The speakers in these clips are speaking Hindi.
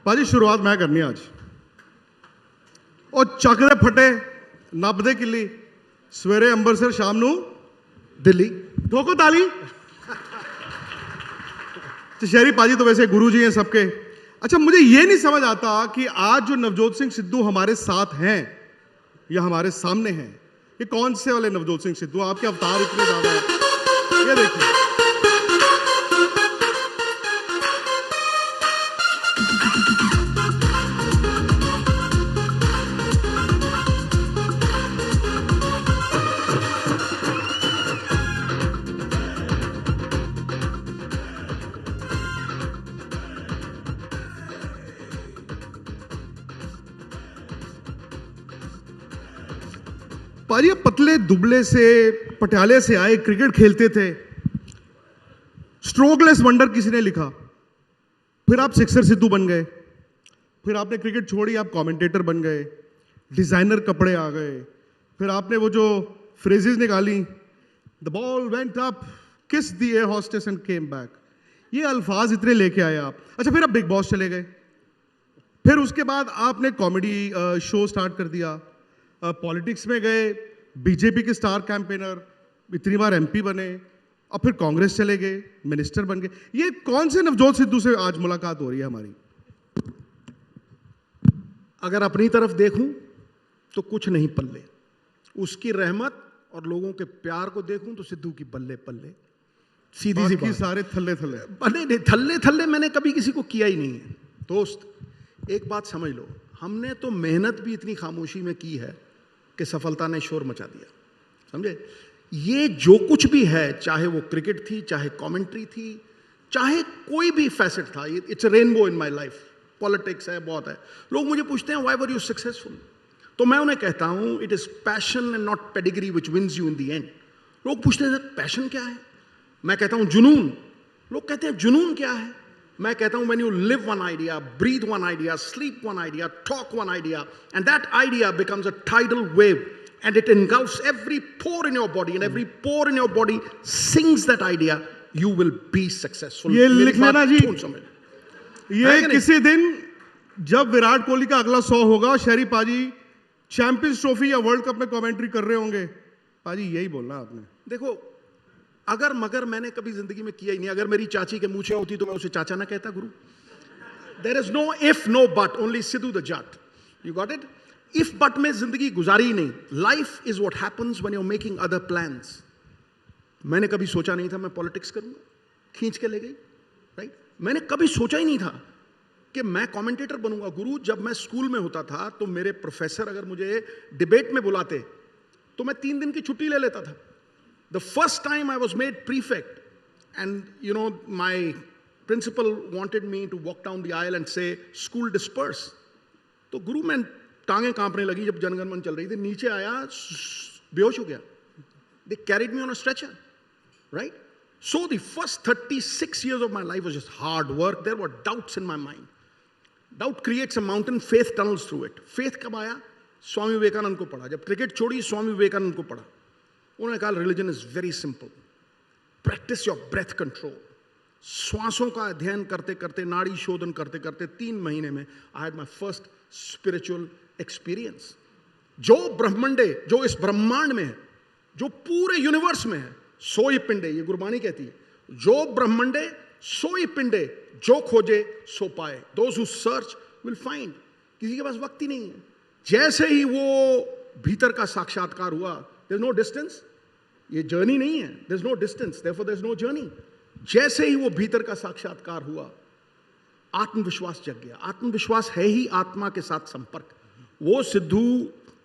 ਭਾਜੀ ਸ਼ੁਰੂਆਤ ਮੈਂ ਕਰਨੀ ਅੱਜ ਉਹ ਚੱਕਦੇ ਫਟੇ ਨੱਪਦੇ ਕਿੱਲੀ ਸਵੇਰੇ ਅੰਮ੍ਰਿਤਸਰ ਸ਼ਾਮ ਨੂੰ दिल्ली। ठोको ताली। तो शहरी पाजी तो वैसे गुरु जी हैं सबके। अच्छा मुझे ये नहीं समझ आता कि आज जो नवजोत सिंह सिद्धू हमारे साथ हैं या हमारे सामने हैं, ये कौन से वाले नवजोत सिंह सिद्धू? आपके अवतार इतने ज्यादा हैं, ये देखिए। पाजी पतले दुबले से पटियाले से आए, क्रिकेट खेलते थे, स्ट्रोकलेस वंडर किसी ने लिखा, फिर आप सिक्सर सिद्धू बन गए, फिर आपने क्रिकेट छोड़ी, आप कमेंटेटर बन गए, डिजाइनर कपड़े आ गए, फिर आपने वो जो फ्रेजेस निकाली, द बॉल वेंट अप, किस the air hostess and came back, ये अल्फाज इतने लेके आए आप। अच्छा फिर आप बिग बॉस चले गए, फिर उसके बाद आपने कॉमेडी शो स्टार्ट कर दिया, पॉलिटिक्स में गए, बीजेपी के स्टार कैंपेनर, इतनी बार एमपी बने, और फिर कांग्रेस चले गए, मिनिस्टर बन गए। ये कौन से नवजोत सिद्धू से आज मुलाकात हो रही है हमारी? अगर अपनी तरफ देखूं तो कुछ नहीं पल्ले, उसकी रहमत और लोगों के प्यार को देखूं तो सिद्धू की बल्ले पल्ले। सीधी सी बात। सारे थल्ले थल्ले। नहीं, थल्ले थल्ले मैंने कभी किसी को किया ही नहीं है। दोस्त एक बात समझ लो, हमने तो मेहनत भी इतनी खामोशी में की है कि सफलता ने शोर मचा दिया, समझे? ये जो कुछ भी है, चाहे वो क्रिकेट थी, चाहे कमेंट्री थी, चाहे कोई भी फैसेट था, it's a rainbow in my life. Politics है, बहुत है। लोग मुझे पूछते हैं व्हाई वर यू सक्सेसफुल, तो मैं उन्हें कहता हूं it is passion and not pedigree which wins you in the end. लोग पूछते हैं पैशन क्या है, मैं कहता हूं जुनून। लोग कहते हैं जुनून क्या है, मैं कहता हूं when you live one idea, breathe one idea, sleep one idea, talk one idea, and that idea becomes a tidal wave and it engulfs every pore in your body and every pore in your body sings that idea, you will be successful। ये लिख लेना जी, समझ ये किसी दिन जब विराट कोहली का अगला 100 होगा, शहरी पाजी चैंपियंस ट्रॉफी या वर्ल्ड कप में कमेंट्री कर रहे होंगे, पाजी यही बोलना आपने। देखो अगर मगर मैंने कभी जिंदगी में किया ही नहीं। अगर मेरी चाची के मूछें होती तो मैं उसे चाचा ना कहता गुरु। There is no if no but, only Sidhu the Jat. You got it? If but में जिंदगी गुजारी ही नहीं। Life is what happens when you are making other plans. मैंने कभी सोचा नहीं था मैं पॉलिटिक्स करूंगा, खींच के ले गई, राइट? मैंने कभी सोचा ही नहीं था कि मैं कमेंटेटर बनूंगा गुरु। जब मैं स्कूल में होता था तो मेरे प्रोफेसर अगर मुझे डिबेट में बुलाते तो मैं 3 दिन की छुट्टी ले लेता था। The first time I was made prefect, and you know, my principal wanted me to walk down the aisle and say, "School disperse." तो गुरु मैं टांगे कांपने लगी जब जनगण मन चल रही थी, नीचे आया बेहोश हो गया। They carried me on a stretcher, right? So the first 36 years of my life was just hard work. There were doubts in my mind. Doubt creates a mountain, faith tunnels through it. Faith कब आया? स्वामी विवेकानंद को पढ़ा। जब क्रिकेट छोड़ी स्वामी विवेकानंद को पढ़ा। उन्होंने कहा religion is very simple, practice your breath control. श्वासों का अध्ययन करते करते, नाड़ी शोधन करते करते 3 महीने में I had my first spiritual experience. जो ब्रह्मांडे, जो इस ब्रह्मांड में है, जो पूरे यूनिवर्स में है, सोई पिंडे, ये गुरबानी कहती है, जो ब्रह्मांडे सोई पिंडे, जो खोजे सो पाए, those who search will find. किसी के पास वक्त ही नहीं है। जैसे ही वो भीतर का साक्षात्कार हुआ, there's no distance, ये जर्नी नहीं है, there's no distance, therefore there's no journey। जैसे ही वो भीतर का साक्षात्कार हुआ, आत्मविश्वास जग गया। आत्मविश्वास है ही आत्मा के साथ संपर्क। वो सिद्धू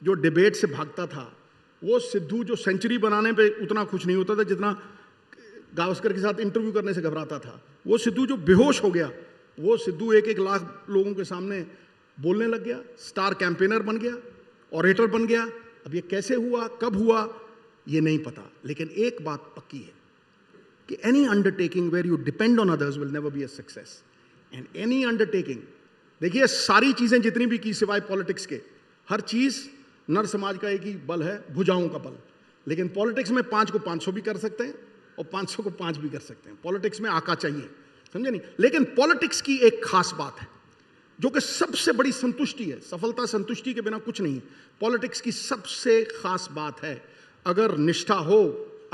जो डिबेट से भागता था, वो सिद्धू जो सेंचुरी बनाने पे उतना खुश नहीं होता था जितना गावस्कर के साथ इंटरव्यू करने से घबराता था, वो सिद्धू जो बेहोश हो गया, वो सिद्धू 1-1 लाख लोगों के सामने बोलने लग गया, स्टार कैंपेनर बन गया, ऑरेटर बन गया। अब ये कैसे हुआ, कब हुआ, ये नहीं पता, लेकिन एक बात पक्की है कि any undertaking where you depend on others will never be a success. And any undertaking, देखिए सारी चीजें जितनी भी की सिवाय पॉलिटिक्स के, हर चीज नर समाज का एक ही बल है, भुजाओं का बल। लेकिन पॉलिटिक्स में 5 को 500 भी कर सकते हैं और 500 को 5 भी कर सकते हैं। पॉलिटिक्स में आका चाहिए, समझे नहीं? लेकिन पॉलिटिक्स की एक खास बात है, जो कि सबसे बड़ी संतुष्टि है। सफलता संतुष्टि के बिना कुछ नहीं है। पॉलिटिक्स की सबसे खास बात है, अगर निष्ठा हो,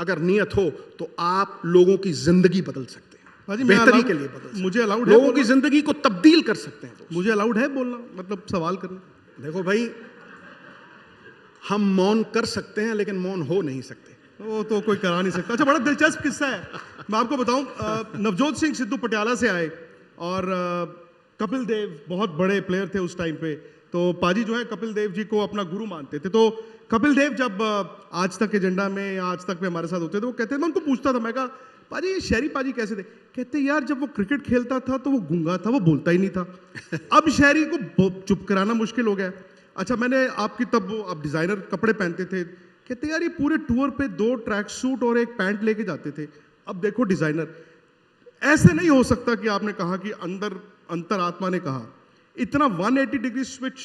अगर नियत हो, तो आप लोगों की जिंदगी बदल सकते पाजी, हैं, मैं बेहतरी allowed- के लिए बदल सकते मुझे हैं, allowed है लोगों की बोलना? जिंदगी को तब्दील कर सकते हैं। मुझे अलाउड है बोलना, मतलब सवाल करना? देखो भाई, हम मौन कर सकते हैं लेकिन मौन हो नहीं सकते। वो तो कोई करा नहीं सकता। अच्छा, बड़ा दिलचस्प किस्सा है, मैं आपको बताऊं। नवजोत सिंह सिद्धू पटियाला से आए और कपिल देव बहुत बड़े प्लेयर थे उस टाइम पे, तो पाजी जो है कपिल देव जी को अपना गुरु मानते थे। तो कपिल देव जब आज तक एजेंडा में या आज तक में हमारे साथ होते थे, वो कहते, मैं उनको पूछता था, मैं कहा पाजी ये शहरी पाजी कैसे थे? कहते यार जब वो क्रिकेट खेलता था तो वो गूंगा था, वो बोलता ही नहीं था। अब शहरी को चुप कराना मुश्किल हो गया। अच्छा, मैंने आपकी तब आप डिजाइनर कपड़े पहनते थे, कहते यार ये पूरे टूर पे 2 ट्रैक सूट और एक पैंट लेके जाते थे, अब देखो डिजाइनर। ऐसे नहीं हो सकता कि आपने कहा कि अंतरात्मा ने कहा। इतना 180 डिग्री स्विच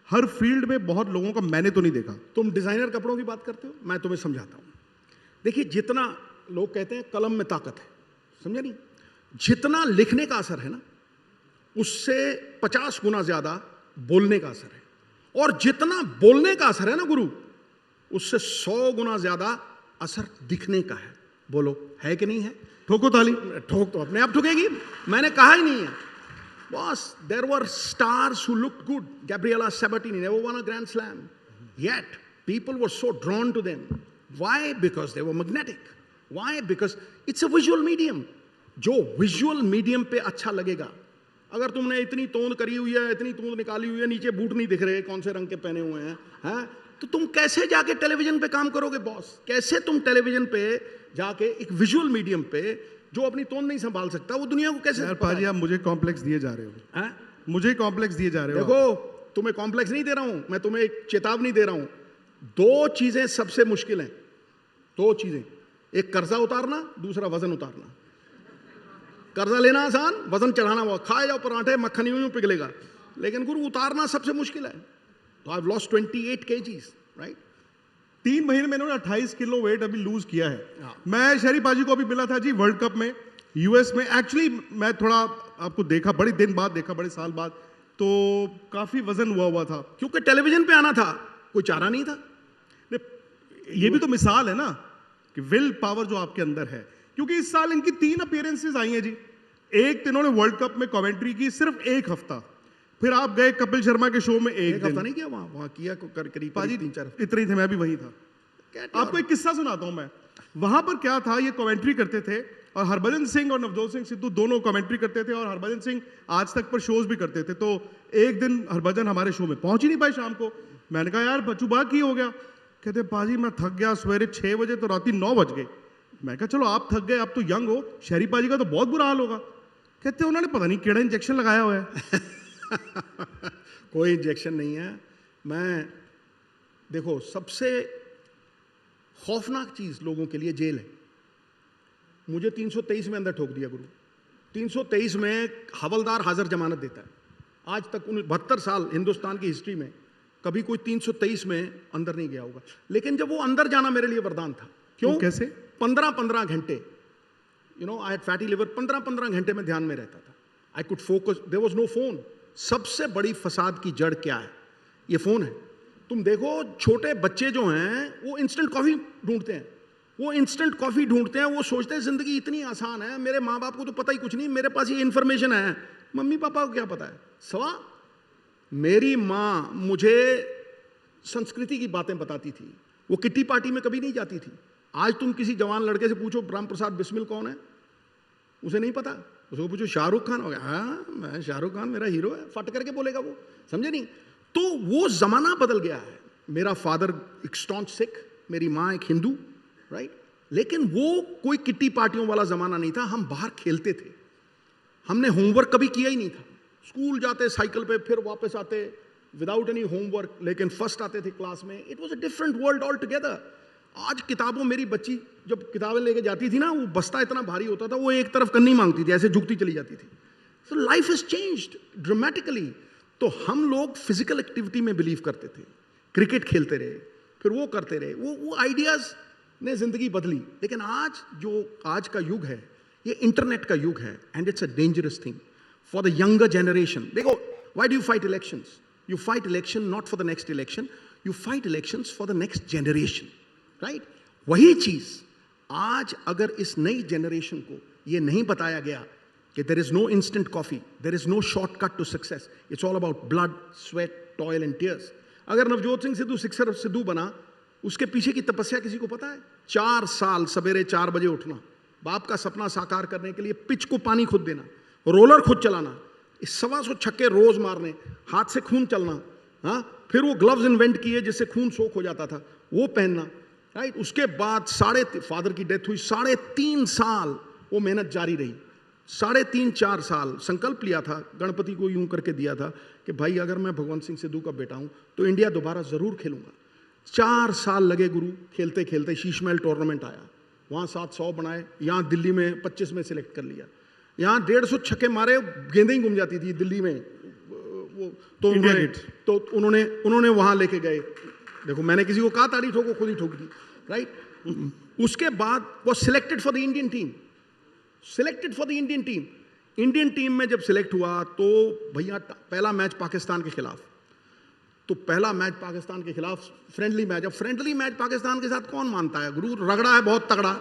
हर फील्ड में बहुत लोगों का मैंने तो नहीं देखा। तुम डिजाइनर कपड़ों की बात करते हो, मैं तुम्हें समझाता हूं। देखिए, जितना लोग कहते हैं कलम में ताकत है, समझे नहीं? जितना लिखने का असर है ना, उससे 50 गुना ज्यादा बोलने का असर है, और जितना बोलने का असर है ना गुरु, उससे 100 गुना ज्यादा असर दिखने का है। बोलो, है कि नहीं है? ठोको ताली। ठोक तो अपने आप ठुकेगी, मैंने कहा ही नहीं है। Boss, there were stars who looked good. Gabriela Sabatini never won a Grand Slam, yet people were so drawn to them. Why? Because they were magnetic. Why? Because it's a visual medium. जो विजुअल मीडियम पे अच्छा लगेगा। अगर तुमने इतनी तोंद करी हुई है, इतनी तोंद निकाली हुई है, नीचे बूट नहीं दिख रहे कौन से रंग के पहने हुए हैं, तो तुम कैसे जाके टेलीविजन पे काम करोगे बॉस? कैसे तुम टेलीविजन पे जाके एक विजुअल मीडियम पे जो अपनी तोंद नहीं संभाल सकता, वो दुनिया को कैसे? यार पाजी, आप मुझे कॉम्प्लेक्स दिए जा रहे हो। मुझे कॉम्प्लेक्स दिए जा रहे हो। देखो, तुम्हें कॉम्प्लेक्स नहीं दे रहा हूं मैं, तुम्हें एक चेतावनी दे रहा हूं। 2 चीजें सबसे मुश्किल हैं, 2 चीजें। एक कर्जा उतारना, दूसरा वजन उतारना। कर्जा लेना आसान, वजन चढ़ाना बहुत। खाए जाओ पराठे, मक्खन यूं पिघलेगा, लेकिन गुरु उतारना सबसे मुश्किल है। तो I have lost 28 kgs, right? 3 महीने में इन्होंने 28 किलो वेट अभी लूज किया है। हाँ। मैं शहरी पाजी को अभी मिला था जी वर्ल्ड कप में, यूएस में। एक्चुअली मैं थोड़ा आपको देखा, बड़े दिन बाद देखा, बड़े साल बाद, तो काफी वजन हुआ था। क्योंकि टेलीविजन पे आना था, कोई चारा नहीं था। ये भी तो मिसाल है ना कि विल पावर जो आपके अंदर है। क्योंकि इस साल इनकी 3 अपीयरेंसेस आई हैं जी। एक इन्होंने वर्ल्ड कप में कमेंट्री की सिर्फ 1 हफ्ता, फिर आप गए कपिल शर्मा के शो में एक हफ्ता नहीं किया, वहां किया करीब पाजी 3-4 इतने ही थे, मैं भी वही था। आपको एक किस्सा सुनाता हूं मैं। वहां पर क्या था, ये कमेंट्री करते थे और हरभजन सिंह और नवजोत सिंह सिद्धू दोनों कमेंट्री करते थे, और हरभजन सिंह आज तक पर शोज भी करते थे। तो एक दिन हरभजन हमारे शो में पहुंच ही नहीं पाए शाम को। मैंने कहा यार बच्चू बा की हो गया? कहते पाजी मैं थक गया, सवेरे 6 बजे तो राती 9 बज गए। मैं कहा चलो आप थक गए, आप तो यंग हो, शहरी पाजी का तो बहुत बुरा हाल होगा। कहते उन्होंने पता नहीं केड़ा इंजेक्शन लगाया हुआ है। कोई इंजेक्शन नहीं है। मैं देखो, सबसे खौफनाक चीज लोगों के लिए जेल है। मुझे 323 में अंदर ठोक दिया गुरु। 323 में हवलदार हाजिर जमानत देता है। आज तक 72 साल हिंदुस्तान की हिस्ट्री में कभी कोई 323 में अंदर नहीं गया होगा। लेकिन जब वो अंदर जाना मेरे लिए वरदान था। क्यों? वो कैसे? 15-15 घंटे, आई हैड फैटी लिवर, 15-15 घंटे में ध्यान में रहता था। I could focus, there was no phone. सबसे बड़ी फसाद की जड़ क्या है? ये फोन है। तुम देखो, छोटे बच्चे जो हैं वो इंस्टेंट कॉफी ढूंढते हैं, वो सोचते हैं जिंदगी इतनी आसान है, मेरे माँ बाप को तो पता ही कुछ नहीं, मेरे पास ये इंफॉर्मेशन है, मम्मी पापा को क्या पता है? सवा मेरी माँ मुझे संस्कृति की बातें बताती थी, वो किट्टी पार्टी में कभी नहीं जाती थी। आज तुम किसी जवान लड़के से पूछो राम प्रसाद बिस्मिल कौन है, उसे नहीं पता। उसको पूछो शाहरुख खान हो गया, हाँ मैं शाहरुख खान मेरा हीरो है, फट करके बोलेगा वो, समझे नहीं? तो वो जमाना बदल गया है। मेरा फादर एक स्टॉन्च सिख, मेरी माँ एक हिंदू, राइट? लेकिन वो कोई किट्टी पार्टियों वाला जमाना नहीं था। हम बाहर खेलते थे, हमने होमवर्क कभी किया ही नहीं था। स्कूल जाते साइकिल पे, फिर वापस आते विदाउट एनी होमवर्क, लेकिन फर्स्ट आते थे क्लास में। It was a different world all together. आज किताबों, मेरी बच्ची जब किताबें लेके जाती थी ना, वो बस्ता इतना भारी होता था, वो एक तरफ करनी मांगती थी, ऐसे झुकती चली जाती थी। So life is changed dramatically. तो हम लोग फिजिकल एक्टिविटी में बिलीव करते थे, क्रिकेट खेलते रहे, फिर वो करते रहे, वो आइडियाज ने जिंदगी बदली। लेकिन आज का युग है, ये इंटरनेट का युग है, and it's a dangerous thing for the younger generation. देखो, Why do you fight elections? You fight election not for the next election, you fight elections for the next generation, right? वही चीज आज अगर इस नई जनरेशन को ये नहीं बताया गया कि there is no instant coffee, there is no shortcut to success, it's all about blood, sweat, toil and tears. अगर नवजोत सिंह सिद्धू सिक्सर सिद्धू बना, उसके पीछे की तपस्या किसी को पता है? 4 साल सवेरे 4 बजे उठना, बाप का सपना साकार करने के लिए पिच को पानी खुद देना, रोलर खुद चलाना, 125 छक्के रोज मारने, हाथ से खून चलना, हाँ, फिर वो ग्लव्स इन्वेंट किए जिससे खून सोख हो जाता था, वो पहनना, राइट? उसके बाद फादर की डेथ हुई, 3.5 साल वो मेहनत जारी रही, 3.5-4 साल संकल्प लिया था, गणपति को यूं करके दिया था कि भाई अगर मैं भगवंत सिंह सिद्धू का बेटा हूं तो इंडिया दोबारा जरूर खेलूंगा। 4 साल लगे गुरु, खेलते खेलते शीशमहल टूर्नामेंट आया, वहां 700 बनाए, यहां दिल्ली में 25 में सिलेक्ट कर लिया, यहां 150 छक्के मारे, गेंदें ही गुम जाती थी दिल्ली में, वो तो उन्होंने वहां लेके गए। देखो मैंने किसी को कहा ताड़ी ठोको, खुद ही ठोक दी, राइट? उसके बाद वो selected for the Indian team, Indian team में जब सिलेक्ट हुआ तो भैया पहला मैच पाकिस्तान के खिलाफ, तो पहला मैच पाकिस्तान के खिलाफ फ्रेंडली मैच, अब फ्रेंडली मैच पाकिस्तान के साथ कौन मानता है गुरु? रगड़ा है बहुत तगड़ा,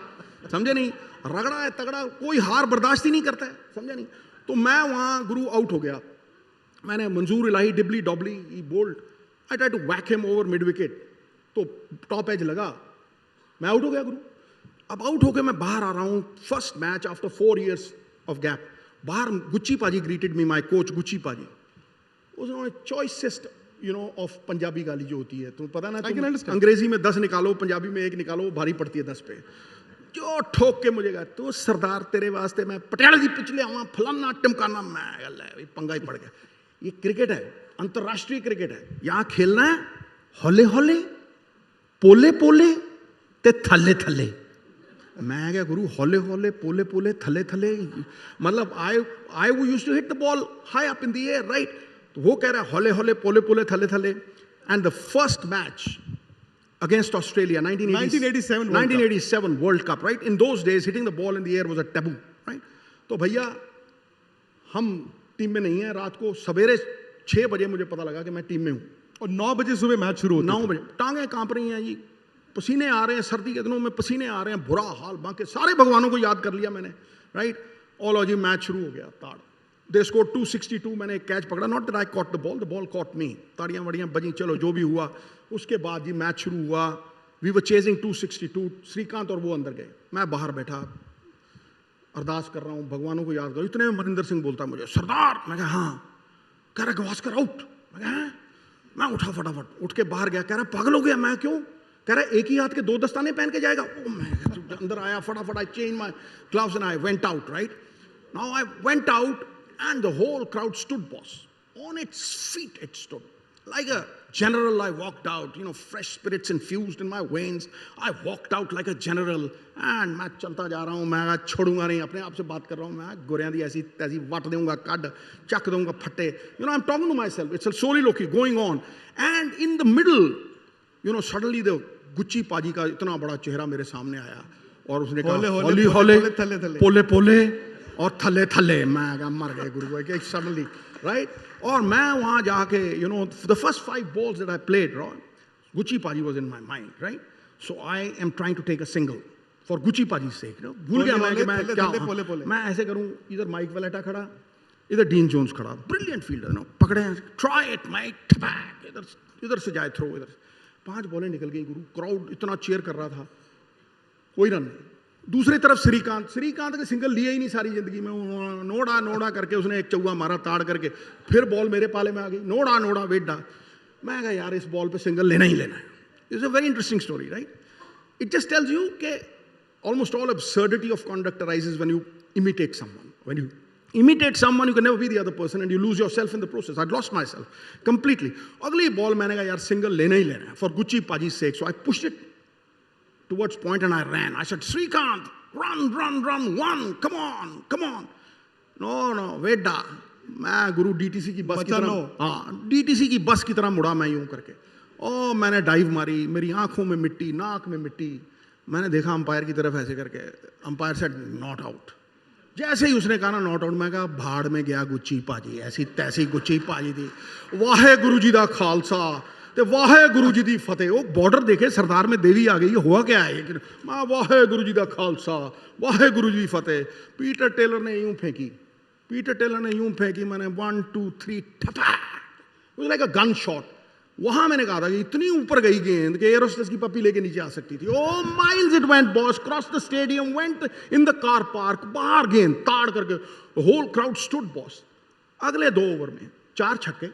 समझे नहीं? रगड़ा है तगड़ा, कोई हार बर्दाश्त ही नहीं करता है, समझे नहीं? तो मैं वहां गुरु आउट हो गया, मैंने Manzoor Elahi dibbly dobbly he bowled, I tried to whack him over mid wicket, तो टॉप एज लगा, मैं आउट हो गया गुरु। अब आउट होके मैं बाहर आ रहा हूं, first match after 4 years of gap, बाहर गुच्ची पाजी greeted me, my coach Gucci पाजी, उन्होंने चॉइसेस्ट ऑफ पंजाबी गाली जो होती है, तुम्हें पता ना, अंग्रेजी में 10 निकालो, पंजाबी में 1 निकालो, भारी पड़ती है 10 पे, जो ठोक के मुझे कहा तो सरदार तेरे वास्ते मैं पटियाला की पिछले आवा फलाना टिमकाना, मैं गल पंगा ही पड़ गया। ये क्रिकेट है, अंतरराष्ट्रीय क्रिकेट है, यहां खेलना है हौले हौले, पोले पोले ते थले थले। मैं क्या गुरु, हौले हौले पोले पोले थले थले, मतलब आई वो used to hit the ball high up in the air, right? तो वो कह रहा है हौले हौले पोले पोले थले थले। And the first match against Australia, 1987 World Cup, right? In those days, hitting the ball in the air was a taboo, right? तो भैया हम टीम में नहीं है, रात को सवेरे 6 बजे मुझे पता लगा कि मैं टीम में हूँ, और 9 बजे सुबह मैच शुरू होता 9 बजे, टांगें कांप रही हैं जी, पसीने आ रहे हैं, सर्दी के दिनों में पसीने आ रहे हैं, बुरा हाल, बाकी सारे भगवानों को याद कर लिया मैंने, राइट? और जी मैच शुरू हो गया, ताड़, दे स्कोर 262, मैंने एक कैच पकड़ा, not that I caught the ball caught me, ताड़ियां वड़ियां बजी, चलो जो भी हुआ। उसके बाद जी मैच शुरू हुआ, वी वर चेजिंग 262, श्रीकांत और वो अंदर गए, मैं बाहर बैठा अरदास कर रहा हूँ, भगवानों को याद कर, इतने में मनिंदर सिंह बोलता मुझे, सरदार, मैं कहा हाँ, कह रहा गवास्कर आउट, मैं उठा फटाफट, उठ के बाहर गया, कह रहा पागल हो गया, मैं क्यों? कह रहा एक ही हाथ के 2 दस्ताने पहन के जाएगा। ओ मैं अंदर आया फटाफट, I change my gloves and I went out, right? Now I went out and the whole crowd stood, boss, on its feet it stood like a general. I walked out, fresh spirits infused in my veins, I walked out like a general, and मैं चलता जा रहा हूँ, मैं छोड़ूंगा नहीं, अपने आप से बात कर रहा हूँ, मैं गोरियां दी ऐसी तैसी वट दूंगा, कड चक दूंगा फट्टे, I'm talking to myself, it's a soliloquy going on, and in the middle, suddenly the Gucci पाजी का इतना बड़ा चेहरा मेरे सामने आया, और उसने कहा होली होले पोले पोले और थले थले, मैं मर गए गुरु को सडनली, राइट? और मैं वहां जाके the first 5 balls that I played, Gucci paaji was in my mind, right? So I am trying to take a single for Gucci paaji sake, भूल गया मैं कि मैं क्या, मैं ऐसे करूं, इधर माइक वेलेटा खड़ा, इधर डीन जोन्स खड़ा, ब्रिलियंट फील्डर, पकड़े, ट्राई इट माइक, इधर से जाए थ्रो, इधर 5 बॉलें निकल गई गुरु, क्राउड इतना चीयर कर रहा था, कोई रन नहीं। दूसरी तरफ श्रीकांत के सिंगल लिए ही नहीं सारी जिंदगी में, नोड़ा करके उसने एक चौका मारा ताड़ करके, फिर बॉल मेरे पाले में आ गई, नोड़ा वेडा, मैं कहा यार इस बॉल पे सिंगल लेना ही लेना है। It's a very interesting story, right? It just tells you कि almost all absurdity of conduct arises when you imitate someone. When you imitate someone, you can never be the other person and you lose yourself in the process. I'd lost myself completely. अगली बॉल मैंने कहा यार सिंगल लेना ही लेना है for गुच्ची पाजी's sake. So I pushed it towards point and I ran. I said, Srikanth, run, one, come on. No, वेडा, मैं गुरु डीटीसी की बस की तरह, हाँ डीटीसी की बस की तरह मुड़ा मैं यूं करके, ओ मैंने डाइव मारी, मेरी आंखों में मिट्टी, नाक में मिट्टी, मैंने देखा अंपायर की तरफ ऐसे करके, अंपायर सेड नॉट आउट, जैसे ही उसने कहा ना नॉट आउट, मैं कहा भाड़ में गया गुच्ची पाजी, ऐसी तैसी गुच्ची पाजी थी। वाहे गुरु जी दा खालसा ते वाहे गुरु जी दी फतेह। वो बॉर्डर देखे सरदार में देवी आ गई, हुआ क्या है? मैं वाहे गुरु जी दा खालसा वाहे गुरु जी दी फतेह। पीटर टेलर ने यूं फेंकी, पीटर टेलर ने यूं फेंकी, मैंने 1 2 3 ठपा, लाइक अ गन शॉट। वहां मैंने कहा था कि इतनी ऊपर गई गेंद कि एयरोस्टेस की पप्पी लेके नीचे आ सकती थी। Oh miles it went boss, cross the stadium, went in the car park, बाहर गेंद ताड़ करके होल क्राउड स्टूड बॉस। अगले 2 ओवर में 4 छक्के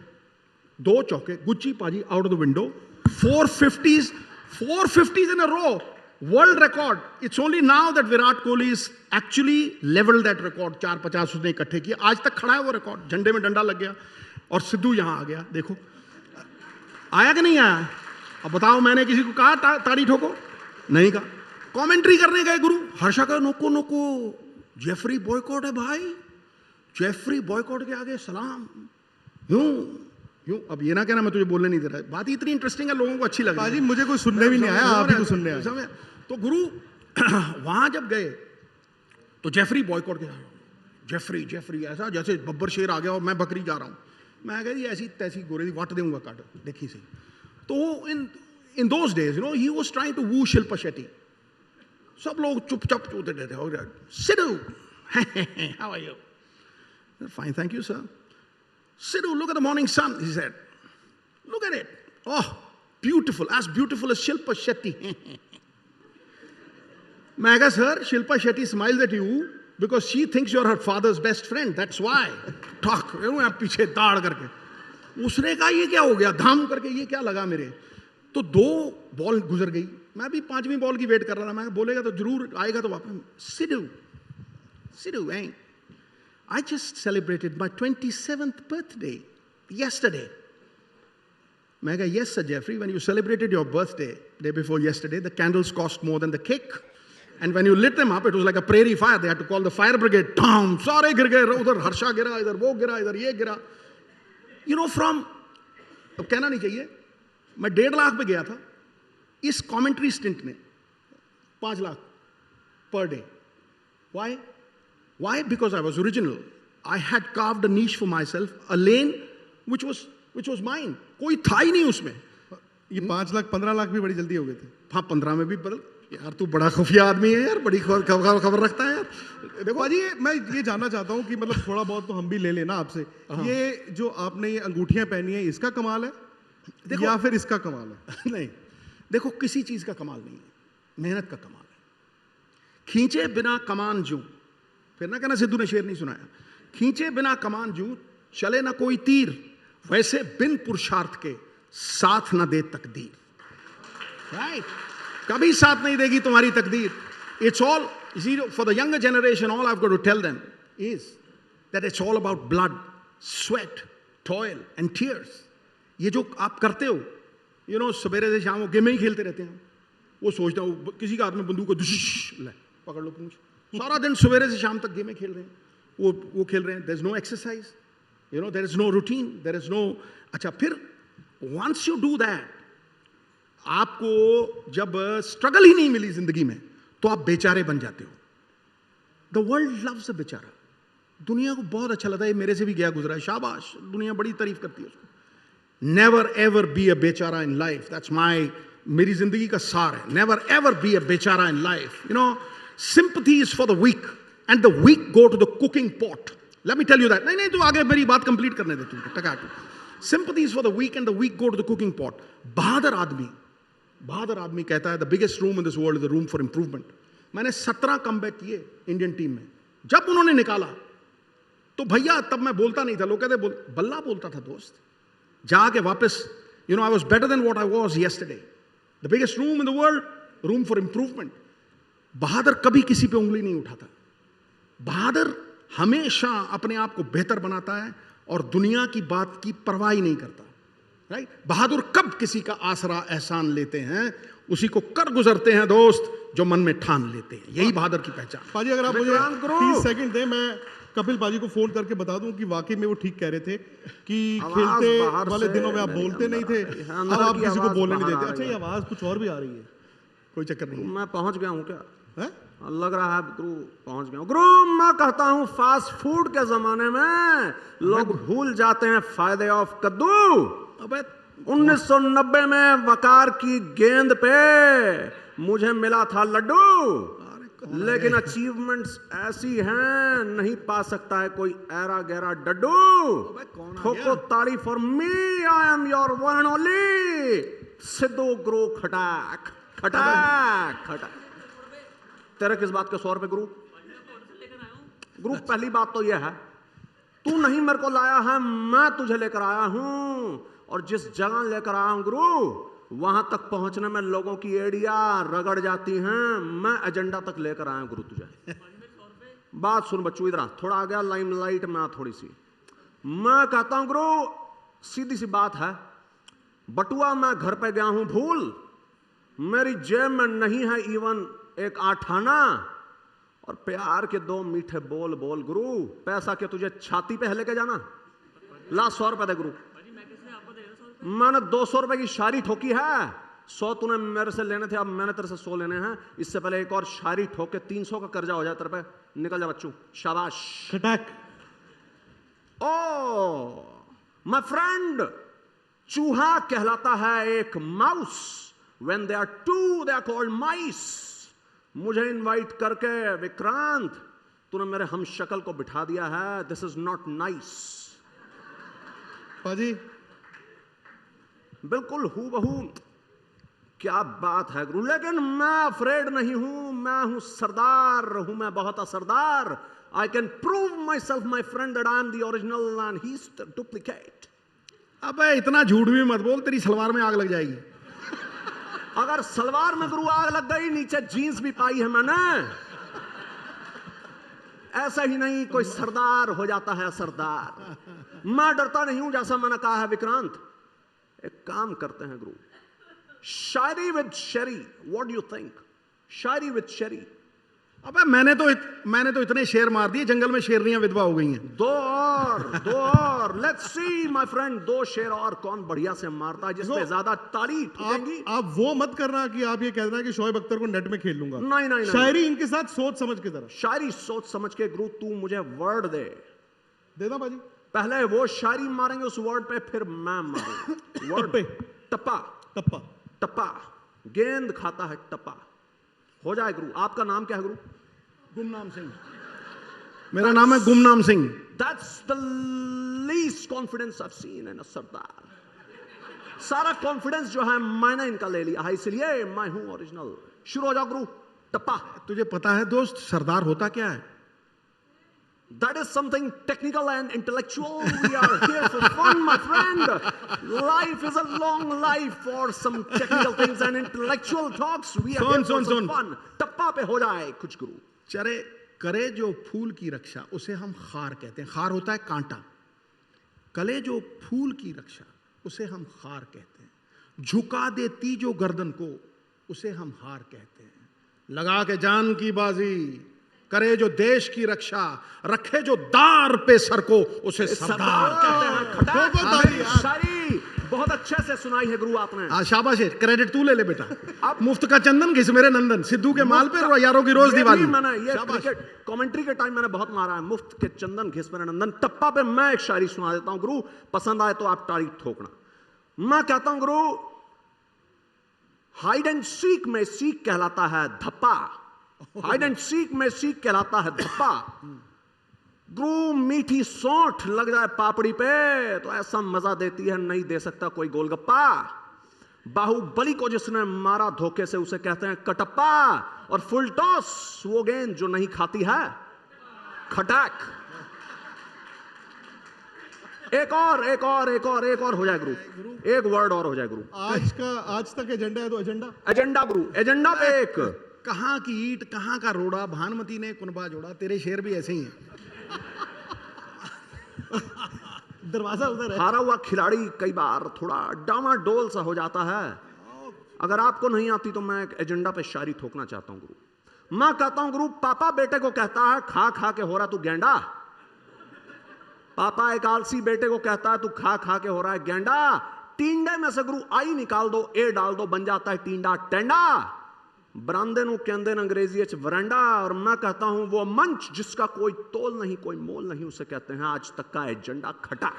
2 चौके, Gucchi paaji out of the window, 450s in a row, world record. It's only now that Virat Kohli is actually level that record. 450 उसने इकट्ठे किए, आज तक खड़ा है वो रिकॉर्ड। झंडे में डंडा लग गया और सिद्धू यहां आ गया। देखो आया कि नहीं आया? अब बताओ, मैंने किसी को कहा ताड़ी ठोको? नहीं कहा। कमेंट्री करने गए गुरु, हर्षा का नको नको, जेफरी बॉयकॉट है भाई, जेफरी बॉयकॉट के आगे सलाम, यूं यूं। अब ये ना कहना मैं तुझे बोलने नहीं दे रहा, बात इतनी इंटरेस्टिंग है, लोगों को अच्छी लगी। पाजी मुझे कोई सुनने भी नहीं आया, आप ही को सुनने आए। तो गुरु वहां जब गए तो जेफरी बॉयकॉट के, जेफरी जेफरी ऐसा जैसे बब्बर शेर आ गया और मैं बकरी जा रहा हूं। मैं कह जी ऐसी तैसी गोरे दी वाट दूंगा काट, देखी सही। तो in those days you know he was trying to woo Shilpa Shetty. सब लोग चुपचाप चूते रहते हो, Sidhu how are you? Fine thank you sir. Sidhu, look at the morning sun, he said. Look at it. Oh, beautiful, as beautiful as Shilpa Shetty. मैं कहा sir, Shilpa Shetty smiles at you because she thinks you're her father's best friend. That's why. Talk. पीछे दाड़ करके। उसने कहा ये क्या हो गया, धाम करके ये क्या लगा मेरे। तो 2 बॉल गुजर गई, मैं भी 5वीं बॉल की वेट कर रहा था। मैं बोलेगा तो जरूर आएगा तो वापस। Sidhu, Sidhu, hey. I just celebrated my 27th birthday yesterday. मैं कहा, yes sir Jeffrey, when you celebrated your birthday day before yesterday, the candles cost more than the cake, and when you lit them up, it was like a prairie fire. They had to call the fire brigade. Tom, सारे गिर गए, उधर हर्षा गिरा, इधर वो गिरा, इधर ये गिरा. You know from, अब कहना नहीं चाहिए, मैं 1.5 लाख पे गया था इस कमेंट्री स्टिंट में, 5 lakh per day. Why? Why? Because I was original. I had carved a niche for myself, a lane which was mine. कोई था ही नहीं उसमें. ये 5 लाख 15 लाख भी बड़ी जल्दी हो गए थे. हाँ 15 में भी बदल. यार तू बड़ा खुफिया आदमी है यार, बड़ी खबर रखता है यार. देखो अजी मैं ये जानना चाहता हूँ कि मतलब थोड़ा बहुत तो हम भी ले लेना आपसे. ये जो आपने ये अंगूठियां पहनी है इसका कमाल है देखो, या फिर इसका कमाल है? नहीं देखो, किसी चीज का कमाल नहीं है, मेहनत का कमाल है. खींचे बिना कमान जूं, फिर ना कहना सिद्धू ने शेर नहीं सुनाया. खींचे बिना कमान जूं, चले ना कोई तीर, वैसे बिन पुरुषार्थ के साथ ना दे तकदीर. राइट? कभी साथ नहीं देगी तुम्हारी तकदीर. It's all for the younger generation. All I have got to tell them is that it's all about blood, sweat, toil and tears. ये जो आप करते हो, यू नो, सवेरे से शाम वो गेम ही खेलते रहते हैं. वो सोचता हूँ किसी का हाथ में बंदूक ले पकड़ लो पूछ, सारा दिन सवेरे से शाम तक गेमें खेल रहे हैं. वो खेल रहे हैं. There is no exercise, you know, there is no routine, there is no. अच्छा, फिर वंस यू डू दैट, आपको जब स्ट्रगल ही नहीं मिली जिंदगी में तो आप बेचारे बन जाते हो. द वर्ल्ड लव्स अ बेचारा. दुनिया को बहुत अच्छा लगता है. मेरे से भी गया गुजरा है, शाबाश, दुनिया बड़ी तारीफ करती है उसको. नेवर एवर बी अ बेचारा इन लाइफ. दैट्स माई, मेरी जिंदगी का सार है. नेवर एवर बी अ बेचारा in life. You know, sympathy is for the weak and the weak go to the cooking pot. Let me tell you that. नहीं तू आगे मेरी बात कंप्लीट करने दे तुमको. टका. Sympathy is for the weak and the weak go to the cooking pot. बहादुर आदमी कहता है the biggest room in this world is the room for improvement. मैंने 17 कमबैक किए इंडियन टीम में. जब उन्होंने निकाला तो भैया तब मैं बोलता नहीं था. लोग कहते बल्ला बोलता था दोस्त. जाके वापस, you know, I was better than what I was yesterday. The biggest room in the world, room for improvement. बहादुर कभी किसी पे उंगली नहीं उठाता. बहादुर हमेशा अपने आप को बेहतर बनाता है और दुनिया की बात की परवाह ही नहीं करता. राइट? बहादुर कब किसी का आसरा एहसान लेते हैं, उसी को कर गुजरते हैं दोस्त जो मन में ठान लेते हैं. यही बहादुर की पहचान. पाजी अगर आप मुझे 30 सेकंड दें, मैं कपिल पाजी को फोन करके बता दूं कि वाकई में वो ठीक कह रहे थे कि खेलते वाले दिनों में आप बोलते नहीं थे, अब आप किसी को बोलने नहीं देते. अच्छा, ये आवाज कुछ और भी आ रही है. कोई चक्कर नहीं. मैं पहुंच गया हूं क्या? है लग रहा है गुरु पहुंच गया। गुरु मैं कहता हूं फास्ट फूड के जमाने में लोग भूल जाते हैं फायदे ऑफ कद्दू। अबे 1990 में वकार की गेंद पे मुझे मिला था लड्डू, लेकिन अचीवमेंट्स ऐसी हैं नहीं पा सकता है कोई ऐरा गहरा डड्डू। कौन आ ठोको ताड़ी for me, I am your one and only Sidhu गुरु खटाक खटाक खटाक। तेरे किस बात के 100 रुपए गुरु? गुरु पहली बात तो यह है तू नहीं मेरे को लाया है, मैं तुझे लेकर आया हूं, और जिस जगह लेकर आया हूं गुरु वहां तक पहुंचने में लोगों की एड़िया रगड़ जाती हैं। मैं एजेंडा तक लेकर आया हूं गुरु तुझे। बात सुन बच्चू, इधर आ, थोड़ा आ गया लाइमलाइट में आ थोड़ी सी। मैं कहता हूं गुरु सीधी सी बात है, बटुआ मैं घर पे गया हूं भूल, मेरी जेब में नहीं है इवन एक 8 आना, और प्यार के 2 मीठे बोल बोल गुरु। पैसा क्या तुझे छाती पे है लेके जाना? ला 100 रुपए दे गुरु। मैंने 200 रुपए की शायरी ठोकी है, 100 तूने मेरे से लेने थे, अब मैंने तेरे से 100 लेने हैं। इससे पहले एक और शायरी ठोक के 300 का कर्जा हो जाए तेरे पे। निकल जा बच्चू, शाबाश खटाक। ओ माय फ्रेंड, चूहा कहलाता है एक mouse, when they are two they are called mice. मुझे इनवाइट करके विक्रांत तूने मेरे हम शक्ल को बिठा दिया है, दिस इज नॉट नाइस। पाजी बिल्कुल हूबहू क्या बात है गुरु, लेकिन मैं अफ्रेड नहीं हूं, मैं हूं सरदार हूं, मैं बहुत असरदार। I can prove my self my friend that I am the original and he is the duplicate. अबे इतना झूठ भी मत बोल, तेरी सलवार में आग लग जाएगी। अगर सलवार में गुरु आग लग गई, नीचे जीन्स भी पाई है मैंने। ऐसा ही नहीं कोई सरदार हो जाता है सरदार। मैं डरता नहीं हूं, जैसा मैंने कहा है विक्रांत। एक काम करते हैं गुरु, शायरी with Sheri, what do you think? Shayari with शेरी। अबे मैंने तो इतने शेर मार दिए, जंगल में शेरनियां विधवा हो गई हैं। 2 और लेट्स सी माय फ्रेंड, 2 शेर और कौन बढ़िया से मारता है, जिसपे ज्यादा ताली ठोकेंगी। आप वो मत करना कि आप ये कहना कि शोएब अख्तर को नेट में खेल लूंगा। नहीं नहीं शायरी इनके साथ सोच समझ के तरह। शायरी सोच समझ के गुरु, तू मुझे वर्ड दे। देना बाजी। पहले वो शायरी मारेंगे उस वर्ड पे, फिर मैं मारूंगा वर्ड पे। टप्पा टप्पा टप्पा, गेंद खाता है टप्पा। हो जाए गुरु। आपका नाम क्या है गुरु? गुमनाम सिंह। मेरा नाम है गुमनाम Singh. That's the least confidence I've seen in a सरदार। सारा कॉन्फिडेंस जो है मैंने इनका ले लिया है, इसलिए मैं हूं ओरिजिनल। शुरू हो जाओ गुरु। टप्पा। तुझे पता है दोस्त सरदार होता क्या है? That is something technical and intellectual. We are here for fun, my friend. Life is a long life for some technical things and intellectual talks. We are here for some fun. टप्पा पे हो जाए कुछ गुरु। चरे करे जो फूल की रक्षा, उसे हम खार कहते हैं। खार होता है कांटा। कले जो फूल की रक्षा, उसे हम खार कहते हैं। झुका देती जो गर्दन को, उसे हम हार कहते हैं। लगा के जान की बाजी, करे जो देश की रक्षा, रखे जो दार पे सर को, उसे सरदार कहते हैं। शायरी बहुत अच्छे से सुनाई है गुरु आपने। शाबाश है, क्रेडिट तू ले ले बेटा। अब मुफ्त का चंदन घिस मेरे नंदन, सिद्धू के माल पे यारों की रोज दिवाली। मैंने ये क्रिकेट कमेंट्री के टाइम मैंने बहुत मारा है, मुफ्त के चंदन घिस मेरे नंदन। टप्पा पे मैं एक शायरी सुना देता हूं गुरु, पसंद आए तो आप ताली ठोकना। मैं कहता हूं गुरु, हाइड एंड सीक में सीक कहलाता है धप्पा। हाइड एंड सीक में सीक कहलाता है धप्पा। गुरु मीठी सौंठ लग जाए पापड़ी पे तो ऐसा मजा देती है नहीं दे सकता कोई गोलगप्पा। बाहुबली को जिसने मारा धोखे से उसे कहते हैं कटप्पा। और फुल टॉस वो गेंद जो नहीं खाती है खटाक। एक और हो जाए गुरु, एक वर्ड और हो जाए गुरु। आज तक एजेंडा है तो एजेंडा गुरु, एजेंडा पे एक। कहां की ईट कहां का रोड़ा, भानुमती ने कुनबा जोड़ा। तेरे शेर भी ऐसे ही हैं। दरवाजा उधर है। हारा हुआ खिलाड़ी कई बार थोड़ा डामाडोल सा हो जाता है। अगर आपको नहीं आती तो मैं एक एजेंडा पे शायरी ठोकना चाहता हूं गुरु। मैं कहता हूं गुरु, पापा बेटे को कहता है खा खा के हो रहा तू गेंडा। पापा एक आलसी बेटे को कहता है तू खा खा के हो रहा है गेंडा। टींडे में से गुरु आई निकाल दो, ए डाल दो, बन जाता है टींडा टेंडा। बरामदे नूं कहंदे ने अंग्रेजी च वरांडा, और मैं कहता हूं वो मंच जिसका कोई तोल नहीं, कोई मोल नहीं, उसे कहते हैं आज तक का एजेंडा खटाक।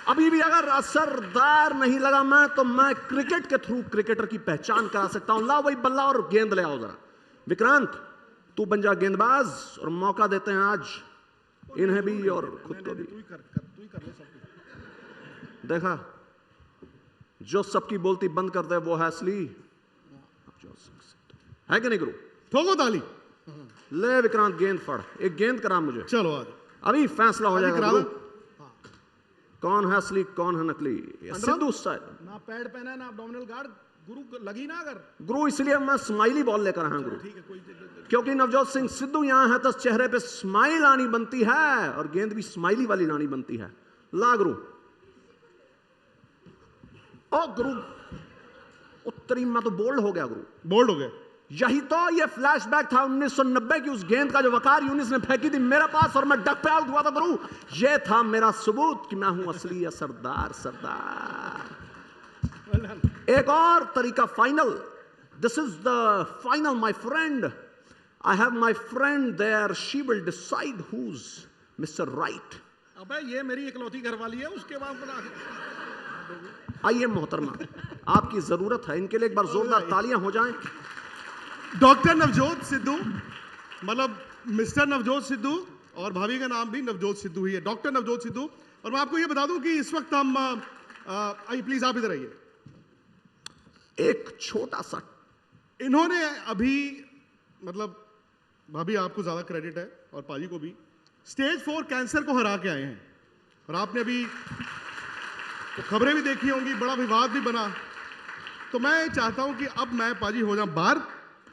अभी भी अगर असरदार नहीं लगा मैं, तो मैं क्रिकेट के थ्रू क्रिकेटर की पहचान करा सकता हूं। ला वही बल्ला और गेंद ले आओ जरा। विक्रांत तू बन जा गेंदबाज, और मौका देते हैं आज इन्हें भी और खुद को भी। तू ही कर ले सब कुछ। देखा, जो सबकी बोलती बंद कर दे वो है असली, है कि नहीं गुरु? ठोको ताली। ले विक्रांत गेंद फड़, एक गेंद करा मुझे। चलो आज अभी फैसला हो जाएगा करा गुरु, दो। कौन है असली कौन है नकली। ये सिद्धू स्टाइल। ना पैड पहना है ना abdominal गार्ड, गुरु लगी ना अगर। गुरु इसलिए मैं स्माइली बॉल लेकर आया हूं गुरु, ठीक है, कोई क्योंकि नवजोत सिंह सिद्धू यहां है तो चेहरे पे स्माइल आनी बनती है, और गेंद भी स्माइली वाली लानी बनती है। ला गुरु। ओ गुरु, उत्तरी में तो बोल्ड हो गया गुरु। बोल्ड हो गए। यही तो ये फ्लैशबैक था 1990 की उस गेंद का जो वकार यूनिस ने फेंकी थी मेरे पास, और मैं डक पे आउट हुआ था गुरु। ये था मेरा सबूत कि मैं हूं असली असरदार सरदार। एक और तरीका final. This is the final my friend. I have my friend there, she will decide who's mister right. अबे ये मेरी इकलौती घरवाली है, उसके बाद आइए मोहतरमा, आपकी जरूरत है, इनके लिए एक बार जोरदार तालियां हो जाएं। डॉक्टर नवजोत सिद्धू, मतलब मिस्टर नवजोत सिद्धू, और भाभी का नाम भी नवजोत सिद्धू ही है, डॉक्टर नवजोत सिद्धू। और मैं आपको ये बता दूं कि इस वक्त हम आइए प्लीज आप इधर आइए। एक छोटा सा, इन्होंने अभी, मतलब भाभी आपको ज्यादा क्रेडिट है और पाजी को भी, स्टेज 4 कैंसर को हरा के आए हैं। और आपने अभी तो खबरें भी देखी होंगी, बड़ा विवाद भी बना। तो मैं चाहता हूं कि अब मैं पाजी हो जाऊं बाहर,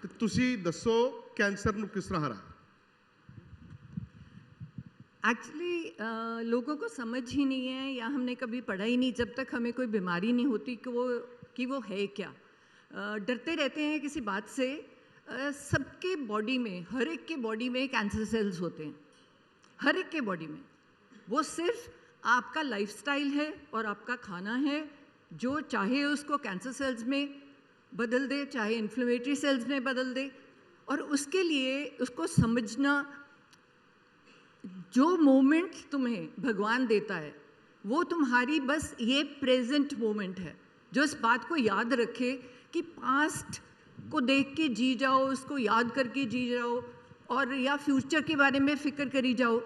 तो तुसी दसो कैंसर ਨੂੰ किस तरह हरा। एक्चुअली लोगों को समझ ही नहीं है, या हमने कभी पढ़ा ही नहीं जब तक हमें कोई बीमारी नहीं होती कि वो है क्या। डरते रहते हैं किसी बात से। सबके बॉडी में, हर एक के बॉडी में कैंसर सेल्स होते हैं, हर एक के बॉडी में। वो सिर्फ आपका लाइफस्टाइल है और आपका खाना है जो चाहे उसको कैंसर सेल्स में बदल दे, चाहे इन्फ्लेमेटरी सेल्स में बदल दे। और उसके लिए उसको समझना, जो मोमेंट तुम्हें भगवान देता है वो तुम्हारी बस ये प्रेजेंट मोमेंट है। जो इस बात को याद रखे कि पास्ट को देख के जी जाओ, उसको याद करके जी जाओ, और या फ्यूचर के बारे में फिक्र करी जाओ,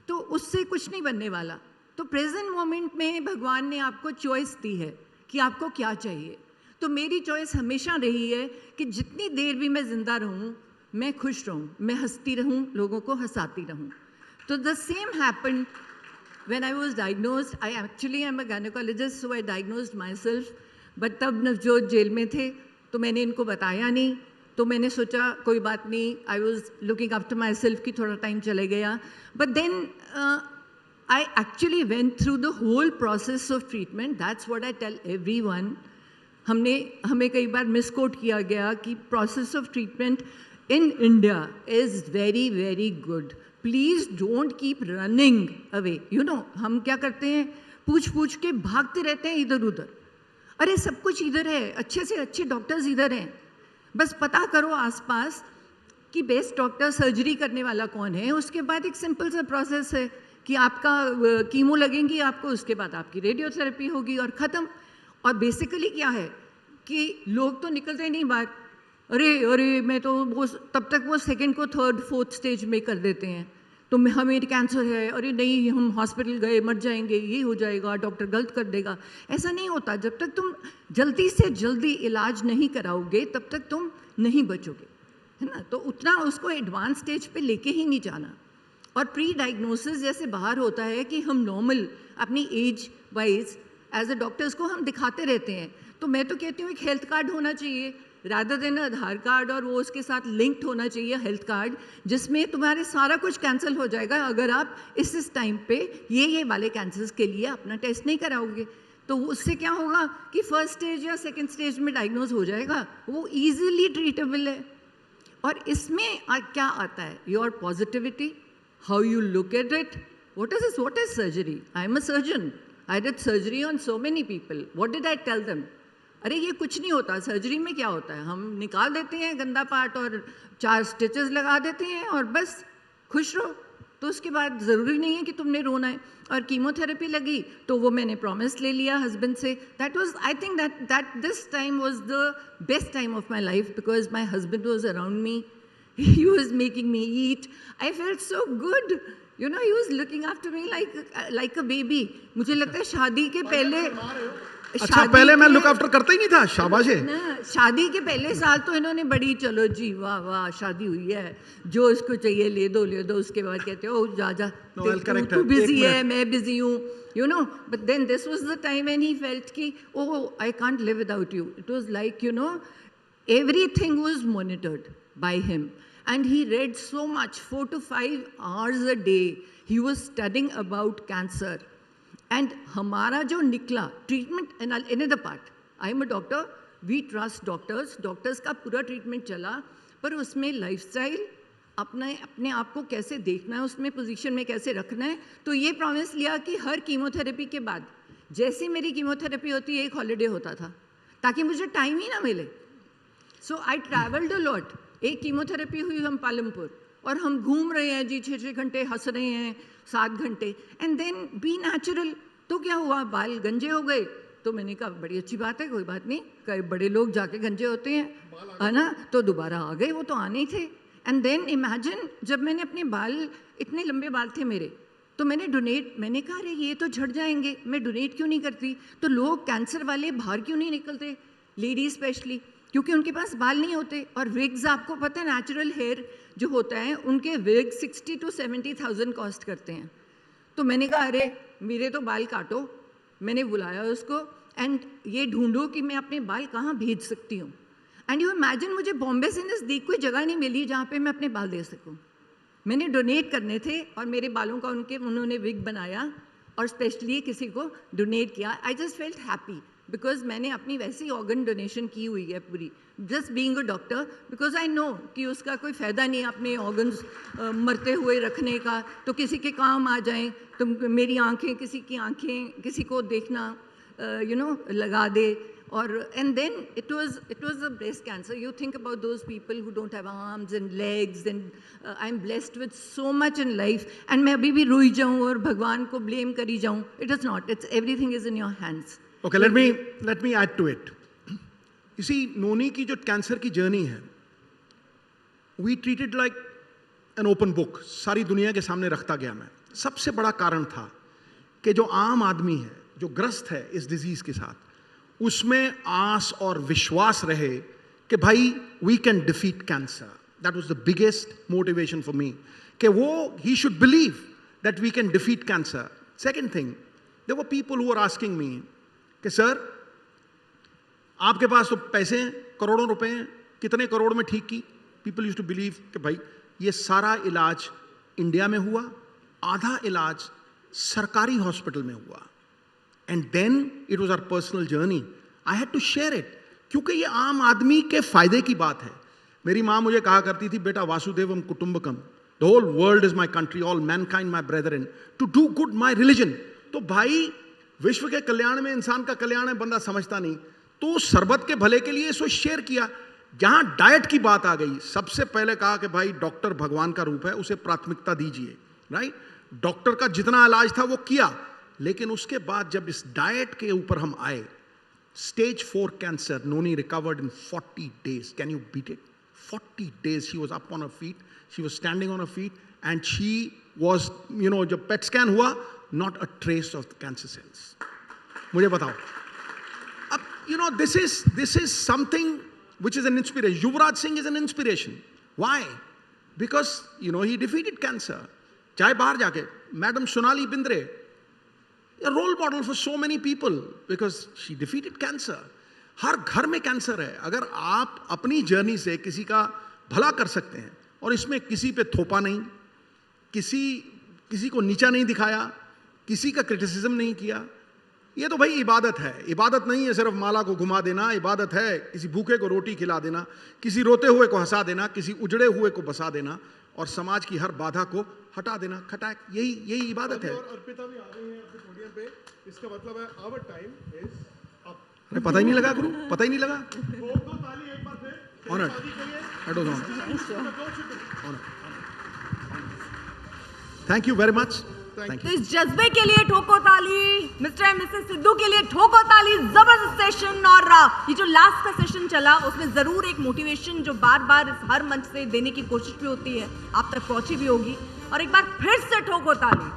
तो उससे कुछ नहीं बनने वाला। तो प्रेजेंट मोमेंट में भगवान ने आपको चॉइस दी है कि आपको क्या चाहिए। तो मेरी चॉइस हमेशा रही है कि जितनी देर भी मैं ज़िंदा रहूं, मैं खुश रहूं, मैं हंसती रहूं, लोगों को हंसाती रहूं। तो the same happened when I was diagnosed. I actually am a gynaecologist, so I diagnosed my self. But तब नवजोत जेल में थे तो मैंने इनको बताया नहीं। तो मैंने सोचा कोई बात नहीं, I was looking after myself कि थोड़ा टाइम चले गया। But then I actually went through the whole process of treatment. That's what I tell everyone. हमें कई बार मिसकोट किया गया कि process of treatment in India is very very good. Please don't keep running away. You know, हम क्या करते हैं, पूछ के भागते रहते हैं इधर उधर। अरे सब कुछ इधर है, अच्छे से अच्छे डॉक्टर्स इधर हैं, बस पता करो आसपास कि बेस्ट डॉक्टर सर्जरी करने वाला कौन है। उसके बाद एक सिंपल सा प्रोसेस है कि आपका कीमो लगेंगी आपको, उसके बाद आपकी रेडियोथेरेपी होगी और ख़त्म। और बेसिकली क्या है कि लोग तो निकलते नहीं बाहर, अरे मैं तो वो तब तक वो सेकंड को थर्ड फोर्थ स्टेज में कर देते हैं। तो हमें कैंसर है, अरे नहीं हम हॉस्पिटल गए मर जाएंगे, ये हो जाएगा, डॉक्टर गलत कर देगा। ऐसा नहीं होता। जब तक तुम जल्दी से जल्दी इलाज नहीं कराओगे तब तक तुम नहीं बचोगे, है ना। तो उतना उसको एडवांस स्टेज पे लेके ही नहीं जाना। और प्री डायग्नोसिस जैसे बाहर होता है कि हम नॉर्मल अपनी age wise age a doctors को हम दिखाते रहते हैं। तो मैं तो कहती हूँ एक हेल्थ कार्ड होना चाहिए रादर देन आधार कार्ड, और वो उसके साथ लिंक्ड होना चाहिए हेल्थ कार्ड, जिसमें तुम्हारे सारा कुछ कैंसिल हो जाएगा अगर आप इस टाइम पे ये वाले कैंसर्स के लिए अपना टेस्ट नहीं कराओगे। तो उससे क्या होगा कि फर्स्ट स्टेज या सेकेंड स्टेज में डायग्नोज हो जाएगा, वो ईजिली ट्रीटेबल है। और इसमें क्या आता है, your positivity, how you look at it. What is surgery? I am a surgeon. I did surgery on so many people. What did I tell them? अरे ये कुछ नहीं होता, सर्जरी में क्या होता है, हम निकाल देते हैं गंदा पार्ट और 4 स्टिचेस लगा देते हैं और बस खुश रहो। तो उसके बाद ज़रूरी नहीं है कि तुमने रोना है। और कीमोथेरेपी लगी तो वो मैंने प्रॉमिस ले लिया हस्बैंड से। That was, I think that this time was the best time of my life because my husband was around me, he was making me eat. I felt so good, you know, he was looking after me like a baby. मुझे लगता है शादी के पहले, अच्छा पहले मैं लुक आफ्टर करता ही नहीं था, शाबाश है। ना, शादी के पहले साल तो इन्होंने बड़ी, चलो जी वाह वाह शादी हुई है, जो इसको चाहिए ले दो। उसके बाद कहते हो जा No, I'll correct तू her. बिजी एक है, मैं बिजी हूँ, you know. But then this was the time when he felt कि oh I can't live without you. It was like, you know, everything was monitored by him. And he read so much, 4 to 5 hours a day. He was studying about cancer. And हमारा जो निकला treatment, another part, I am a doctor, we trust doctors, doctors का पूरा ट्रीटमेंट चला, पर उसमें लाइफस्टाइल, अपने आप को कैसे देखना है, उसमें पोजीशन में कैसे रखना है। तो ये प्रॉमिस लिया कि हर कीमोथेरेपी के बाद जैसे मेरी कीमोथेरेपी होती है एक हॉलीडे होता था, ताकि मुझे टाइम ही ना मिले। सो आई ट्रैवल्ड अ लॉट। एक कीमोथेरेपी हुई हम पालमपुर, और हम घूम रहे हैं जी 6-6 घंटे, हंस रहे हैं 7 घंटे, एंड देन बी नेचुरल। तो क्या हुआ, बाल गंजे हो गए। तो मैंने कहा बड़ी अच्छी बात है, कोई बात नहीं, कई बड़े लोग जाके गंजे होते हैं, है ना। तो दोबारा आ गए, वो तो आने ही थे। एंड देन इमेजिन, जब मैंने अपने बाल, इतने लंबे बाल थे मेरे, तो मैंने कहा अरे ये तो झड़ जाएंगे, मैं डोनेट क्यों नहीं करती। तो लोग कैंसर वाले बाहर क्यों नहीं निकलते, लेडीज स्पेशली, क्योंकि उनके पास बाल नहीं होते। और विग्स, आपको पता है नेचुरल हेयर जो होता है, उनके विग 60 to 70,000 कॉस्ट करते हैं। तो मैंने कहा अरे मेरे तो बाल काटो। मैंने बुलाया उसको, एंड ये ढूंढो कि मैं अपने बाल कहाँ भेज सकती हूँ। एंड यू इमेजिन, मुझे बॉम्बे से नज़दीक कोई जगह नहीं मिली जहाँ पे मैं अपने बाल दे सकूँ। मैंने डोनेट करने थे, और मेरे बालों का उन्होंने विग बनाया और स्पेशली किसी को डोनेट किया। I just felt happy because मैंने अपनी वैसी ऑर्गन डोनेशन की हुई है पूरी, just being a doctor, because I know कि उसका कोई फ़ायदा नहीं अपने ऑर्गन्स मरते हुए रखने का। तो किसी के काम आ जाएं, तो मेरी आंखें, किसी की आंखें, किसी को देखना लगा दे। और and then it was a breast cancer. You think about those people who don't have arms and legs, and I am blessed with so much in life, and मैं अभी भी रोई जाऊँ और भगवान को ब्लेम करी जाऊँ। It is not, it's everything is in your hands. Okay, let me add to it. You see, नोनी की जो कैंसर की जर्नी है, we treated like an open book. सारी दुनिया के सामने रखता गया मैं। सबसे बड़ा कारण था कि जो आम आदमी है, जो ग्रस्त है इस डिजीज के साथ, उसमें आस और विश्वास रहे कि भाई we can defeat cancer. That was the biggest motivation for me. कि वो he should believe that we can defeat cancer. Second thing, there were people who were asking me कि सर आपके पास तो पैसे हैं, करोड़ों रुपए हैं, कितने करोड़ में ठीक की। पीपल यूज्ड टू बिलीव कि भाई ये सारा इलाज इंडिया में हुआ, आधा इलाज सरकारी हॉस्पिटल में हुआ। And then it was our personal journey, I had to share it, क्योंकि ये आम आदमी के फायदे की बात है। मेरी माँ मुझे कहा करती थी, बेटा वासुदेवम कुटुंबकम, the whole world is my country, all mankind my brethren, to do good my religion. तो भाई विश्व के कल्याण में इंसान का कल्याण है, बंदा समझता नहीं, तो सरबत के भले के लिए इसको शेयर किया। जहां डाइट की बात आ गई, सबसे पहले कहा कि भाई डॉक्टर भगवान का रूप है, उसे प्राथमिकता दीजिए, राइट। डॉक्टर का जितना इलाज था वो किया, लेकिन उसके बाद जब इस डाइट के ऊपर हम आए, stage 4 cancer, Noni recovered in 40 days. Can you beat it? 40 days she was up on her feet, she was standing on her feet, and she was, जब पेट स्कैन हुआ, not a trace of the cancer cells. मुझे बताओ अब, this is something which is an inspiration. Yuvraj Singh is an inspiration. Why? Because he defeated cancer. चाहे बाहर जाके, madam Sonali Bendre, a role model for so many people because she defeated cancer. हर घर में कैंसर है। अगर आप अपनी जर्नी से किसी का भला कर सकते हैं, और इसमें किसी पे थोपा नहीं, किसी को नीचा नहीं दिखाया, किसी का क्रिटिसिज्म नहीं किया, ये तो भाई इबादत है। इबादत नहीं है सिर्फ माला को घुमा देना, इबादत है किसी भूखे को रोटी खिला देना, किसी रोते हुए को हंसा देना, किसी उजड़े हुए को बसा देना, और समाज की हर बाधा को हटा देना, खटाक, यही इबादत है। और अर्पिता भी आ गई हैं अपने पोडियम पे। इसका मतलब है आवर टाइम इज अप। अरे पता ही नहीं लगा गुरु, पता ही नहीं लगा। Honoured, that was honoured. Thank you very much. Thank तो इस जज्बे के लिए ठोको ताली, मिस्टर एंड मिसेस सिद्धू के लिए ठोको ताली। जबरदस्त सेशन, और ये जो लास्ट का सेशन चला उसमें जरूर एक मोटिवेशन जो बार बार हर मंच से देने की कोशिश भी होती है आप तक पहुंची भी होगी, और एक बार फिर से ठोको ताली।